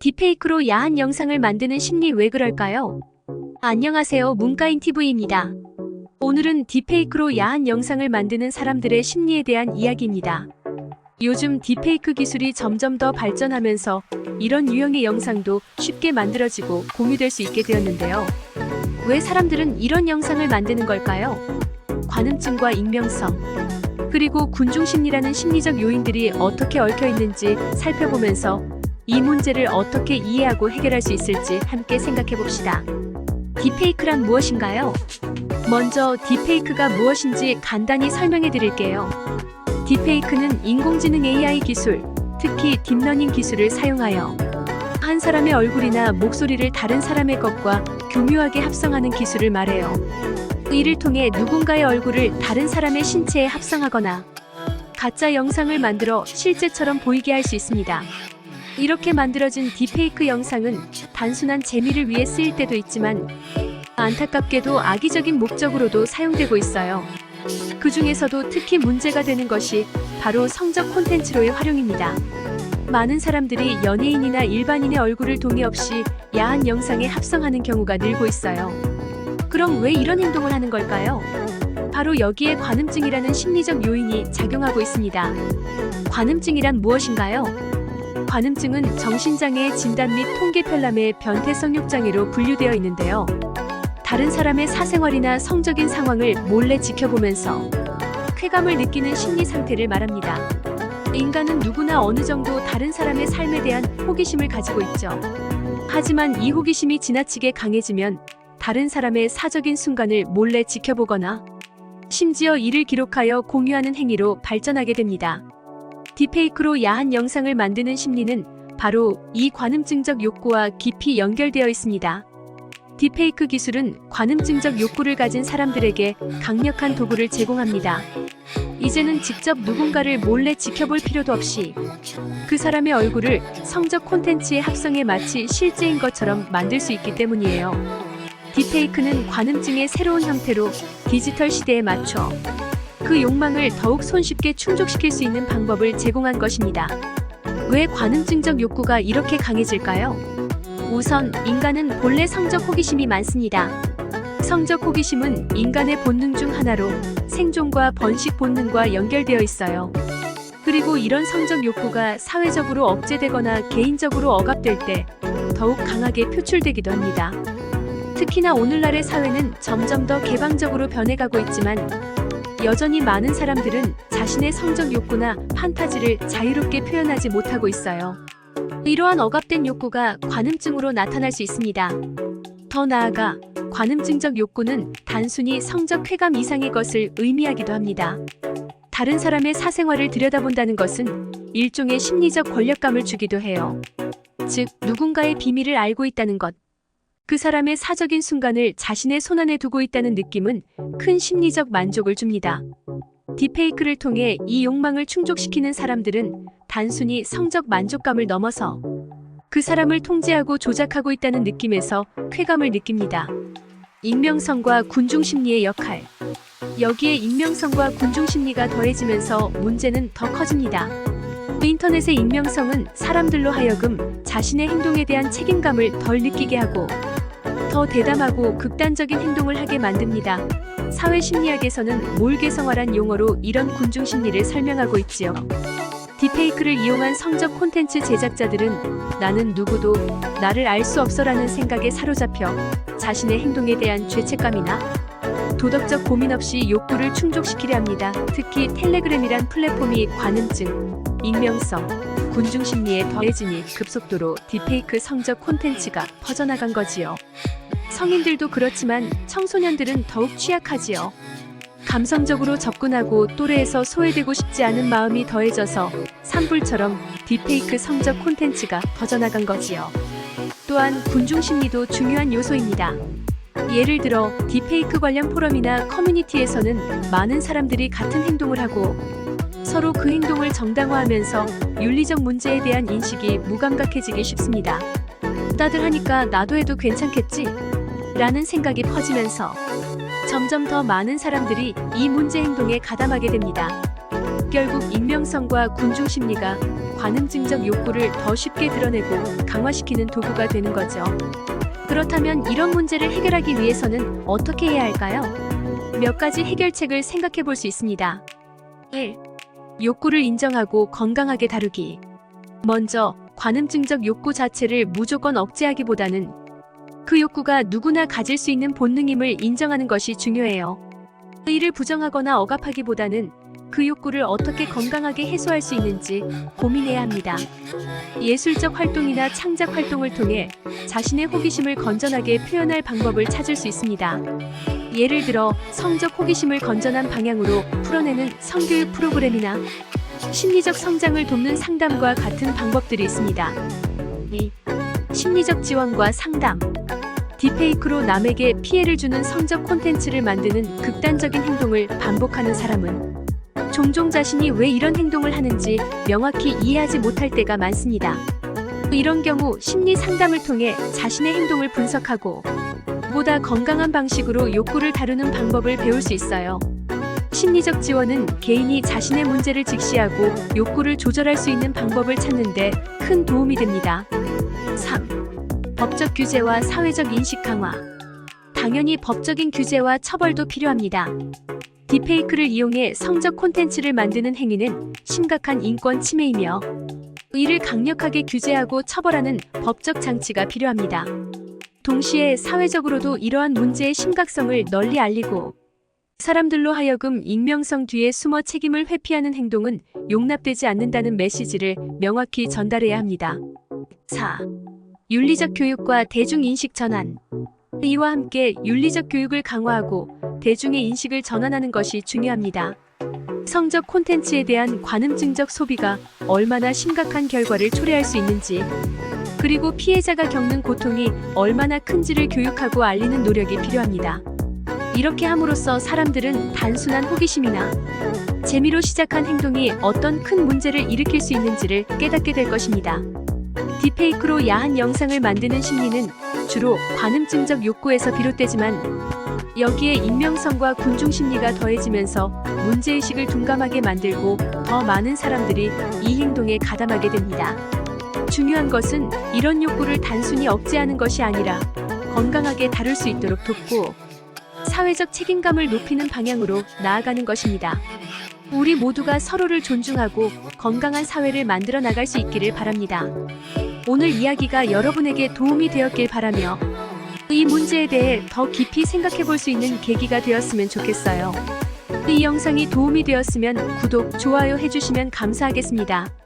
딥페이크로 야한 영상을 만드는 심리 왜 그럴까요? 안녕하세요, 문과인TV입니다. 오늘은 딥페이크로 야한 영상을 만드는 사람들의 심리에 대한 이야기입니다. 요즘 딥페이크 기술이 점점 더 발전하면서 이런 유형의 영상도 쉽게 만들어지고 공유될 수 있게 되었는데요. 왜 사람들은 이런 영상을 만드는 걸까요? 관음증과 익명성, 그리고 군중심리라는 심리적 요인들이 어떻게 얽혀 있는지 살펴보면서 이 문제를 어떻게 이해하고 해결할 수 있을지 함께 생각해 봅시다. 딥페이크란 무엇인가요? 먼저 딥페이크가 무엇인지 간단히 설명해 드릴게요. 딥페이크는 인공지능 AI 기술, 특히 딥러닝 기술을 사용하여 한 사람의 얼굴이나 목소리를 다른 사람의 것과 교묘하게 합성하는 기술을 말해요. 이를 통해 누군가의 얼굴을 다른 사람의 신체에 합성하거나 가짜 영상을 만들어 실제처럼 보이게 할 수 있습니다. 이렇게 만들어진 딥페이크 영상은 단순한 재미를 위해 쓰일 때도 있지만 안타깝게도 악의적인 목적으로도 사용되고 있어요. 그 중에서도 특히 문제가 되는 것이 바로 성적 콘텐츠로의 활용입니다. 많은 사람들이 연예인이나 일반인의 얼굴을 동의 없이 야한 영상에 합성하는 경우가 늘고 있어요. 그럼 왜 이런 행동을 하는 걸까요? 바로 여기에 관음증이라는 심리적 요인이 작용하고 있습니다. 관음증이란 무엇인가요? 관음증은 정신장애의 진단 및 통계 편람의 변태성욕 장애로 분류되어 있는데요. 다른 사람의 사생활이나 성적인 상황을 몰래 지켜보면서 쾌감을 느끼는 심리 상태를 말합니다. 인간은 누구나 어느 정도 다른 사람의 삶에 대한 호기심을 가지고 있죠. 하지만 이 호기심이 지나치게 강해지면 다른 사람의 사적인 순간을 몰래 지켜보거나 심지어 이를 기록하여 공유하는 행위로 발전하게 됩니다. 딥페이크로 야한 영상을 만드는 심리는 바로 이 관음증적 욕구와 깊이 연결되어 있습니다. 딥페이크 기술은 관음증적 욕구를 가진 사람들에게 강력한 도구를 제공합니다. 이제는 직접 누군가를 몰래 지켜볼 필요도 없이 그 사람의 얼굴을 성적 콘텐츠에 합성해 마치 실제인 것처럼 만들 수 있기 때문이에요. 딥페이크는 관음증의 새로운 형태로 디지털 시대에 맞춰 그 욕망을 더욱 손쉽게 충족시킬 수 있는 방법을 제공한 것입니다. 왜 관음증적 욕구가 이렇게 강해질까요? 우선 인간은 본래 성적 호기심이 많습니다. 성적 호기심은 인간의 본능 중 하나로 생존과 번식 본능과 연결되어 있어요. 그리고 이런 성적 욕구가 사회적으로 억제되거나 개인적으로 억압될 때 더욱 강하게 표출되기도 합니다. 특히나 오늘날의 사회는 점점 더 개방적으로 변해가고 있지만 여전히 많은 사람들은 자신의 성적 욕구나 판타지를 자유롭게 표현하지 못하고 있어요. 이러한 억압된 욕구가 관음증으로 나타날 수 있습니다. 더 나아가 관음증적 욕구는 단순히 성적 쾌감 이상의 것을 의미하기도 합니다. 다른 사람의 사생활을 들여다본다는 것은 일종의 심리적 권력감을 주기도 해요. 즉, 누군가의 비밀을 알고 있다는 것, 그 사람의 사적인 순간을 자신의 손안에 두고 있다는 느낌은 큰 심리적 만족을 줍니다. 딥페이크를 통해 이 욕망을 충족시키는 사람들은 단순히 성적 만족감을 넘어서 그 사람을 통제하고 조작하고 있다는 느낌에서 쾌감을 느낍니다. 익명성과 군중심리의 역할. 여기에 익명성과 군중심리가 더해지면서 문제는 더 커집니다. 인터넷의 익명성은 사람들로 하여금 자신의 행동에 대한 책임감을 덜 느끼게 하고 더 대담하고 극단적인 행동을 하게 만듭니다. 사회심리학에서는 몰개성화란 용어로 이런 군중심리를 설명하고 있지요. 딥페이크를 이용한 성적 콘텐츠 제작자들은 나는 누구도 나를 알 수 없어라는 생각에 사로잡혀 자신의 행동에 대한 죄책감이나 도덕적 고민 없이 욕구를 충족시키려 합니다. 특히 텔레그램이란 플랫폼이 관음증, 익명성, 군중심리에 더해지니 급속도로 딥페이크 성적 콘텐츠가 퍼져나간 거지요. 성인들도 그렇지만 청소년들은 더욱 취약하지요. 감성적으로 접근하고 또래에서 소외되고 싶지 않은 마음이 더해져서 산불처럼 딥페이크 성적 콘텐츠가 퍼져나간 거지요. 또한 군중심리도 중요한 요소입니다. 예를 들어 딥페이크 관련 포럼이나 커뮤니티에서는 많은 사람들이 같은 행동을 하고 서로 그 행동을 정당화하면서 윤리적 문제에 대한 인식이 무감각해지기 쉽습니다. 다들 하니까 나도 해도 괜찮겠지? 라는 생각이 퍼지면서 점점 더 많은 사람들이 이 문제 행동에 가담하게 됩니다. 결국 익명성과 군중심리가 관음증적 욕구를 더 쉽게 드러내고 강화시키는 도구가 되는 거죠. 그렇다면 이런 문제를 해결하기 위해서는 어떻게 해야 할까요? 몇 가지 해결책을 생각해 볼 수 있습니다. 1. 욕구를 인정하고 건강하게 다루기. 먼저, 관음증적 욕구 자체를 무조건 억제하기보다는 그 욕구가 누구나 가질 수 있는 본능임을 인정하는 것이 중요해요. 이를 부정하거나 억압하기보다는 그 욕구를 어떻게 건강하게 해소할 수 있는지 고민해야 합니다. 예술적 활동이나 창작 활동을 통해 자신의 호기심을 건전하게 표현할 방법을 찾을 수 있습니다. 예를 들어 성적 호기심을 건전한 방향으로 풀어내는 성교육 프로그램이나 심리적 성장을 돕는 상담과 같은 방법들이 있습니다. 2. 심리적 지원과 상담. 딥페이크로 남에게 피해를 주는 성적 콘텐츠를 만드는 극단적인 행동을 반복하는 사람은 종종 자신이 왜 이런 행동을 하는지 명확히 이해하지 못할 때가 많습니다. 이런 경우 심리 상담을 통해 자신의 행동을 분석하고 보다 건강한 방식으로 욕구를 다루는 방법을 배울 수 있어요. 심리적 지원은 개인이 자신의 문제를 직시하고 욕구를 조절할 수 있는 방법을 찾는 데 큰 도움이 됩니다. 3. 법적 규제와 사회적 인식 강화. 당연히 법적인 규제와 처벌도 필요합니다. 딥페이크를 이용해 성적 콘텐츠를 만드는 행위는 심각한 인권 침해이며 이를 강력하게 규제하고 처벌하는 법적 장치가 필요합니다. 동시에 사회적으로도 이러한 문제의 심각성을 널리 알리고 사람들로 하여금 익명성 뒤에 숨어 책임을 회피하는 행동은 용납되지 않는다는 메시지를 명확히 전달해야 합니다. 4. 윤리적 교육과 대중인식 전환. 이와 함께 윤리적 교육을 강화하고 대중의 인식을 전환하는 것이 중요합니다. 성적 콘텐츠에 대한 관음증적 소비가 얼마나 심각한 결과를 초래할 수 있는지, 그리고 피해자가 겪는 고통이 얼마나 큰지를 교육하고 알리는 노력이 필요합니다. 이렇게 함으로써 사람들은 단순한 호기심이나 재미로 시작한 행동이 어떤 큰 문제를 일으킬 수 있는지를 깨닫게 될 것입니다. 딥페이크로 야한 영상을 만드는 심리는 주로 관음증적 욕구에서 비롯되지만 여기에 익명성과 군중 심리가 더해지면서 문제의식을 둔감하게 만들고 더 많은 사람들이 이 행동에 가담하게 됩니다. 중요한 것은 이런 욕구를 단순히 억제하는 것이 아니라 건강하게 다룰 수 있도록 돕고 사회적 책임감을 높이는 방향으로 나아가는 것입니다. 우리 모두가 서로를 존중하고 건강한 사회를 만들어 나갈 수 있기를 바랍니다. 오늘 이야기가 여러분에게 도움이 되었길 바라며 이 문제에 대해 더 깊이 생각해 볼 수 있는 계기가 되었으면 좋겠어요. 이 영상이 도움이 되었으면 구독, 좋아요 해주시면 감사하겠습니다.